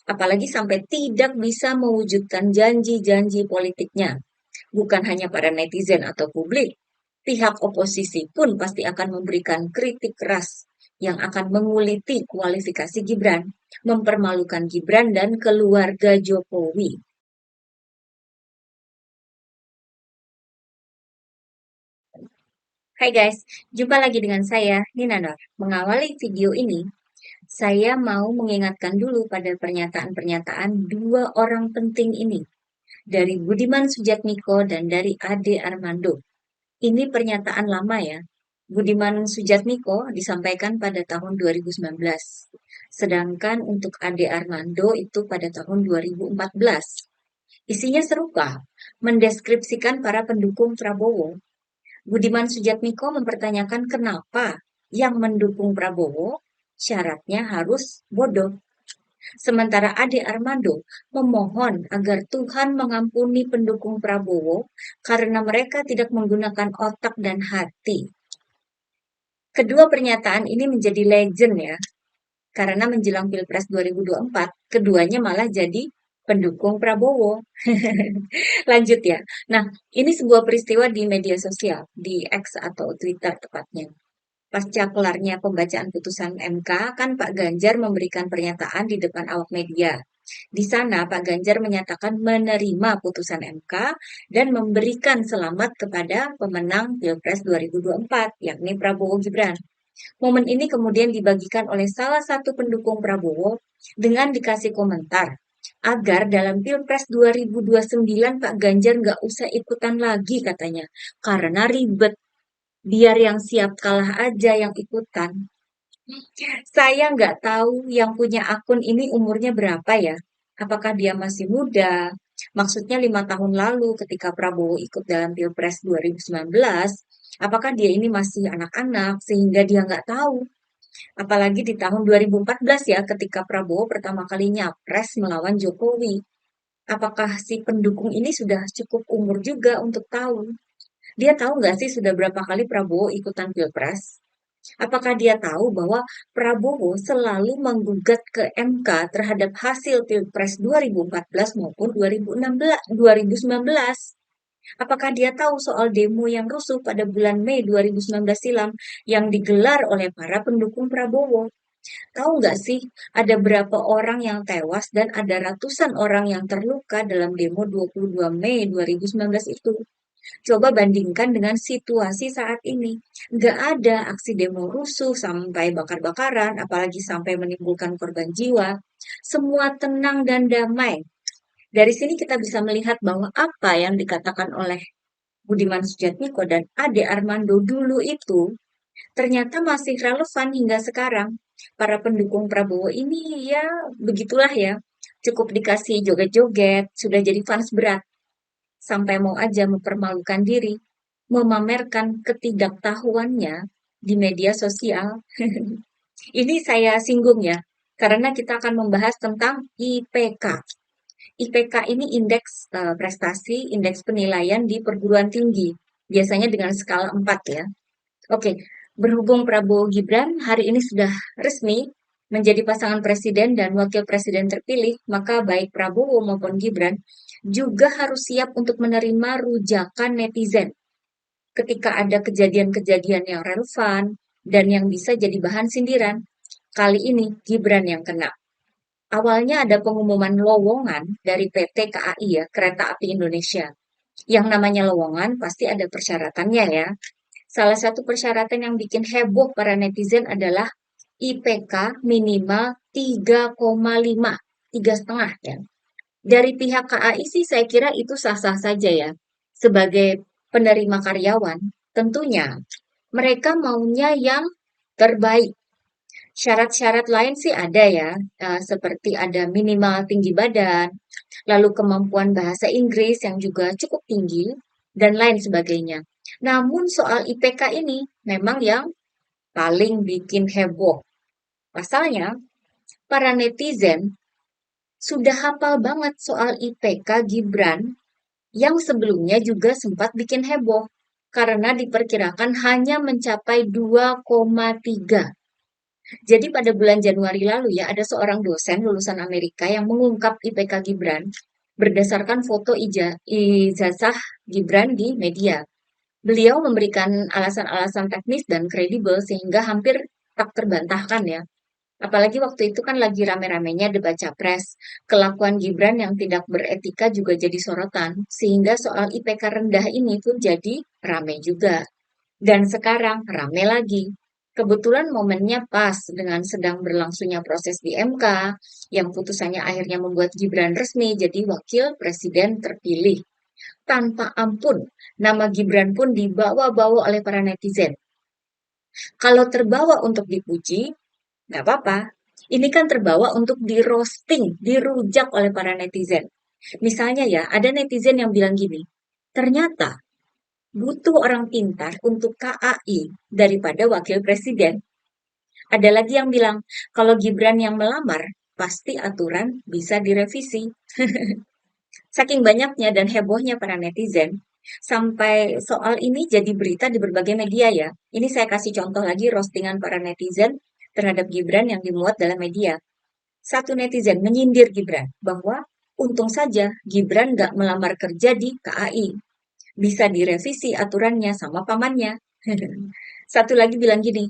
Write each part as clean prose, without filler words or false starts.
apalagi sampai tidak bisa mewujudkan janji-janji politiknya. Bukan hanya para netizen atau publik, pihak oposisi pun pasti akan memberikan kritik keras yang akan menguliti kualifikasi Gibran, mempermalukan Gibran dan keluarga Jokowi. Hai guys, jumpa lagi dengan saya, Nina Nur. Mengawali video ini, saya mau mengingatkan dulu pada pernyataan-pernyataan dua orang penting ini, dari Budiman Sujatmiko dan dari Ade Armando. Ini pernyataan lama ya. Budiman Sujatmiko disampaikan pada tahun 2019. Sedangkan untuk Ade Armando itu pada tahun 2014. Isinya serupa, mendeskripsikan para pendukung Prabowo. Budiman Sujatmiko mempertanyakan kenapa yang mendukung Prabowo syaratnya harus bodoh. Sementara Ade Armando memohon agar Tuhan mengampuni pendukung Prabowo karena mereka tidak menggunakan otak dan hati. Kedua pernyataan ini menjadi legend ya, karena menjelang Pilpres 2024, keduanya malah jadi pendukung Prabowo. Lanjut ya. Nah, ini sebuah peristiwa di media sosial, di X atau Twitter tepatnya. Pasca kelarnya pembacaan putusan MK, kan Pak Ganjar memberikan pernyataan di depan awak media. Di sana Pak Ganjar menyatakan menerima putusan MK dan memberikan selamat kepada pemenang Pilpres 2024, yakni Prabowo Gibran. Momen ini kemudian dibagikan oleh salah satu pendukung Prabowo dengan dikasih komentar agar dalam Pilpres 2029 Pak Ganjar nggak usah ikutan lagi katanya, karena ribet. Biar yang siap kalah aja yang ikutan. Saya nggak tahu yang punya akun ini umurnya berapa ya. Apakah dia masih muda? Maksudnya 5 tahun lalu ketika Prabowo ikut dalam Pilpres 2019, apakah dia ini masih anak-anak sehingga dia nggak tahu? Apalagi di tahun 2014 ya ketika Prabowo pertama kali nyapres melawan Jokowi. Apakah si pendukung ini sudah cukup umur juga untuk tahu? Dia tahu nggak sih sudah berapa kali Prabowo ikutan Pilpres? Apakah dia tahu bahwa Prabowo selalu menggugat ke MK terhadap hasil Pilpres 2014 maupun 2016, 2019? Apakah dia tahu soal demo yang rusuh pada bulan Mei 2019 silam yang digelar oleh para pendukung Prabowo? Tahu nggak sih ada berapa orang yang tewas dan ada ratusan orang yang terluka dalam demo 22 Mei 2019 itu? Coba bandingkan dengan situasi saat ini. Nggak ada aksi demo rusuh sampai bakar-bakaran, apalagi sampai menimbulkan korban jiwa. Semua tenang dan damai. Dari sini kita bisa melihat bahwa apa yang dikatakan oleh Budiman Sujatmiko dan Ade Armando dulu itu ternyata masih relevan hingga sekarang. Para pendukung Prabowo ini ya begitulah ya. Cukup dikasih joget-joget, sudah jadi fans berat sampai mau aja mempermalukan diri, memamerkan ketidaktahuannya di media sosial. Ini saya singgung ya, karena kita akan membahas tentang IPK. IPK ini indeks prestasi, indeks penilaian di perguruan tinggi, biasanya dengan skala 4 ya. Oke, berhubung Prabowo Gibran hari ini sudah resmi menjadi pasangan presiden dan wakil presiden terpilih, maka baik Prabowo maupun Gibran juga harus siap untuk menerima rujakan netizen ketika ada kejadian-kejadian yang relevan dan yang bisa jadi bahan sindiran. Kali ini Gibran yang kena. Awalnya ada pengumuman lowongan dari PT KAI ya, Kereta Api Indonesia. Yang namanya lowongan pasti ada persyaratannya ya. Salah satu persyaratan yang bikin heboh para netizen adalah IPK minimal 3,5, 3,5 ya. Dari pihak KAI sih saya kira itu sah-sah saja ya. Sebagai penerima karyawan, tentunya mereka maunya yang terbaik. Syarat-syarat lain sih ada ya, seperti ada minimal tinggi badan, lalu kemampuan bahasa Inggris yang juga cukup tinggi, dan lain sebagainya. Namun soal IPK ini memang yang paling bikin heboh. Pasalnya, para netizen sudah hafal banget soal IPK Gibran yang sebelumnya juga sempat bikin heboh karena diperkirakan hanya mencapai 2,3. Jadi pada bulan Januari lalu ya, ada seorang dosen lulusan Amerika yang mengungkap IPK Gibran berdasarkan foto ijazah Gibran di media. Beliau memberikan alasan-alasan teknis dan kredibel sehingga hampir tak terbantahkan ya. Apalagi waktu itu kan lagi rame-ramenya debat capres. Kelakuan Gibran yang tidak beretika juga jadi sorotan, sehingga soal IPK rendah ini pun jadi rame juga. Dan sekarang rame lagi. Kebetulan momennya pas dengan sedang berlangsungnya proses di MK, yang putusannya akhirnya membuat Gibran resmi jadi wakil presiden terpilih. Tanpa ampun, nama Gibran pun dibawa-bawa oleh para netizen. Kalau terbawa untuk dipuji, nggak apa-apa. Ini kan terbawa untuk di roasting, dirujak oleh para netizen. Misalnya ya, ada netizen yang bilang gini, ternyata butuh orang pintar untuk KAI daripada wakil presiden. Ada lagi yang bilang, kalau Gibran yang melamar, pasti aturan bisa direvisi. Saking banyaknya dan hebohnya para netizen, sampai soal ini jadi berita di berbagai media ya. Ini saya kasih contoh lagi roastingan para netizen terhadap Gibran yang dimuat dalam media. Satu netizen menyindir Gibran bahwa untung saja Gibran nggak melamar kerja di KAI. Bisa direvisi aturannya sama pamannya. Satu lagi bilang gini,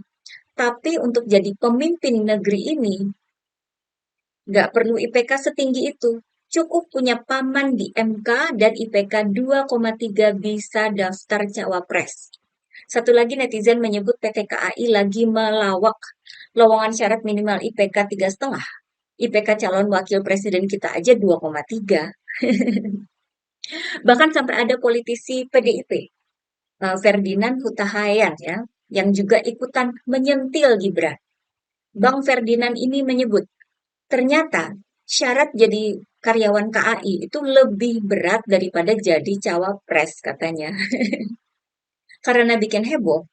tapi untuk jadi pemimpin negeri ini, nggak perlu IPK setinggi itu. Cukup punya paman di MK dan IPK 2,3 bisa daftar cawapres. Satu lagi netizen menyebut PT KAI lagi melawak lowongan syarat minimal IPK 3,5. IPK calon wakil presiden kita aja 2,3. Bahkan sampai ada politisi PDIP, Ferdinand Hutahayan ya, yang juga ikutan menyentil Gibran. Bang Ferdinand ini menyebut, ternyata syarat jadi karyawan KAI itu lebih berat daripada jadi cawapres katanya. Karena bikin heboh,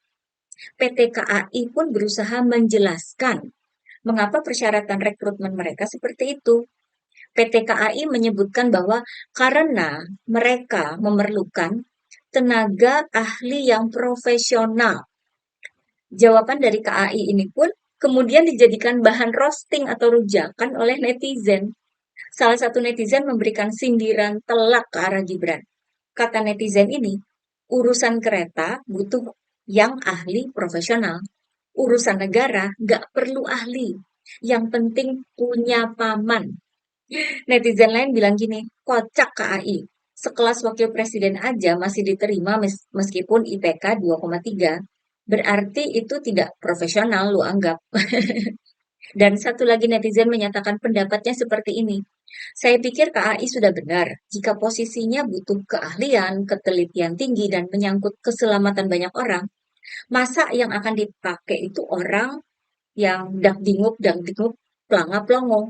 PT KAI pun berusaha menjelaskan mengapa persyaratan rekrutmen mereka seperti itu. PT KAI menyebutkan bahwa karena mereka memerlukan tenaga ahli yang profesional. Jawaban dari KAI ini pun kemudian dijadikan bahan roasting atau rujakan oleh netizen. Salah satu netizen memberikan sindiran telak ke arah Gibran. Kata netizen ini, urusan kereta butuh yang ahli profesional. Urusan negara nggak perlu ahli. Yang penting punya paman. Netizen lain bilang gini, kocak KAI. Sekelas wakil presiden aja masih diterima meskipun IPK 2,3. Berarti itu tidak profesional lu anggap. Dan satu lagi netizen menyatakan pendapatnya seperti ini. Saya pikir KAI sudah benar jika posisinya butuh keahlian, ketelitian tinggi, dan menyangkut keselamatan banyak orang. Masa yang akan dipakai itu orang yang dak dinguk, pelanga plongo.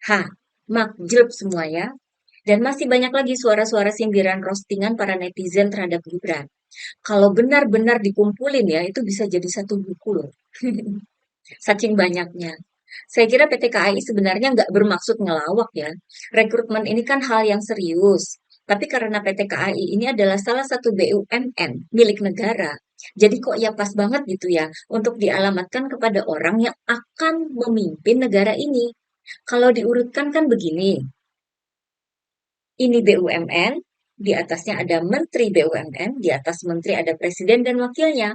Hah, makjleb semua ya. Dan masih banyak lagi suara-suara sindiran roastingan para netizen terhadap Gibran. Kalau benar-benar dikumpulin ya, itu bisa jadi satu buku loh. Saking banyaknya. Saya kira PT KAI sebenarnya nggak bermaksud ngelawak ya. Rekrutmen ini kan hal yang serius. Tapi karena PT KAI ini adalah salah satu BUMN milik negara. Jadi kok ya pas banget gitu ya untuk dialamatkan kepada orang yang akan memimpin negara ini. Kalau diurutkan kan begini, ini BUMN, di atasnya ada Menteri BUMN, di atas Menteri ada Presiden dan Wakilnya.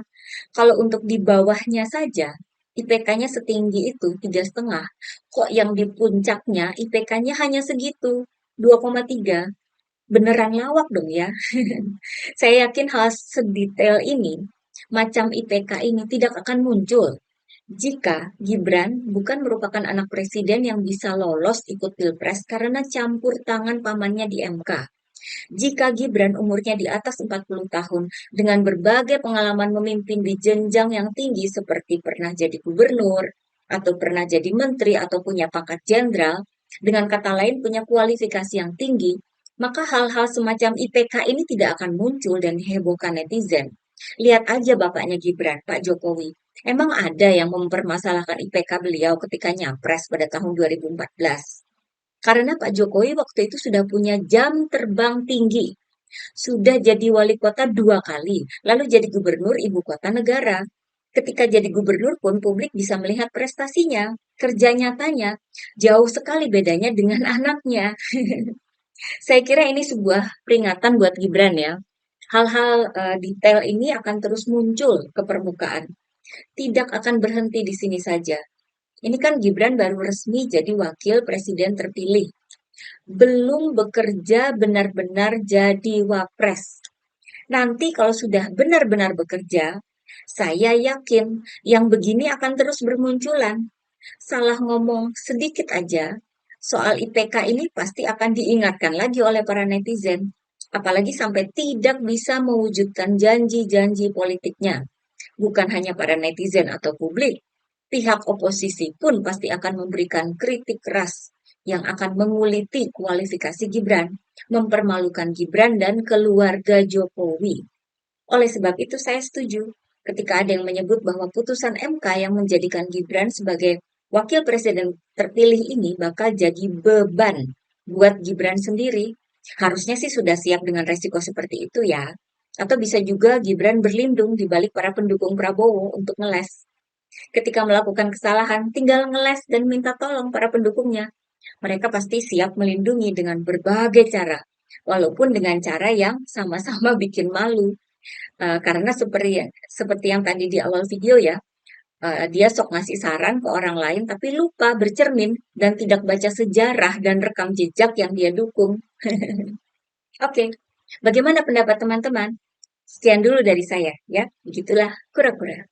Kalau untuk di bawahnya saja, IPK-nya setinggi itu, 3,5. Kok yang di puncaknya IPK-nya hanya segitu, 2,3. Beneran lawak dong ya. Saya yakin hal sedetail ini, macam IPK ini tidak akan muncul jika Gibran bukan merupakan anak presiden yang bisa lolos ikut pilpres karena campur tangan pamannya di MK. Jika Gibran umurnya di atas 40 tahun dengan berbagai pengalaman memimpin di jenjang yang tinggi seperti pernah jadi gubernur, atau pernah jadi menteri atau punya pangkat jenderal, dengan kata lain punya kualifikasi yang tinggi, maka hal-hal semacam IPK ini tidak akan muncul dan hebohkan netizen. Lihat aja bapaknya Gibran, Pak Jokowi. Emang ada yang mempermasalahkan IPK beliau ketika nyapres pada tahun 2014? Karena Pak Jokowi waktu itu sudah punya jam terbang tinggi, sudah jadi wali kota 2 kali, lalu jadi gubernur ibu kota negara. Ketika jadi gubernur pun publik bisa melihat prestasinya, kerja nyatanya, jauh sekali bedanya dengan anaknya. Saya kira ini sebuah peringatan buat Gibran ya. Hal-hal detail ini akan terus muncul ke permukaan. Tidak akan berhenti di sini saja. Ini kan Gibran baru resmi jadi wakil presiden terpilih. Belum bekerja benar-benar jadi wapres. Nanti kalau sudah benar-benar bekerja, saya yakin yang begini akan terus bermunculan. Salah ngomong sedikit aja, soal IPK ini pasti akan diingatkan lagi oleh para netizen. Apalagi sampai tidak bisa mewujudkan janji-janji politiknya. Bukan hanya para netizen atau publik, pihak oposisi pun pasti akan memberikan kritik keras yang akan menguliti kualifikasi Gibran, mempermalukan Gibran dan keluarga Jokowi. Oleh sebab itu saya setuju ketika ada yang menyebut bahwa putusan MK yang menjadikan Gibran sebagai wakil presiden terpilih ini bakal jadi beban buat Gibran sendiri. Harusnya sih sudah siap dengan resiko seperti itu ya. Atau bisa juga Gibran berlindung di balik para pendukung Prabowo untuk ngeles. Ketika melakukan kesalahan, tinggal ngeles dan minta tolong para pendukungnya. Mereka pasti siap melindungi dengan berbagai cara, walaupun dengan cara yang sama-sama bikin malu. Karena seperti yang tadi di awal video ya, dia sok ngasih saran ke orang lain tapi lupa bercermin dan tidak baca sejarah dan rekam jejak yang dia dukung. Oke, bagaimana pendapat teman-teman? Sekian dulu dari saya ya. Begitulah kura-kura.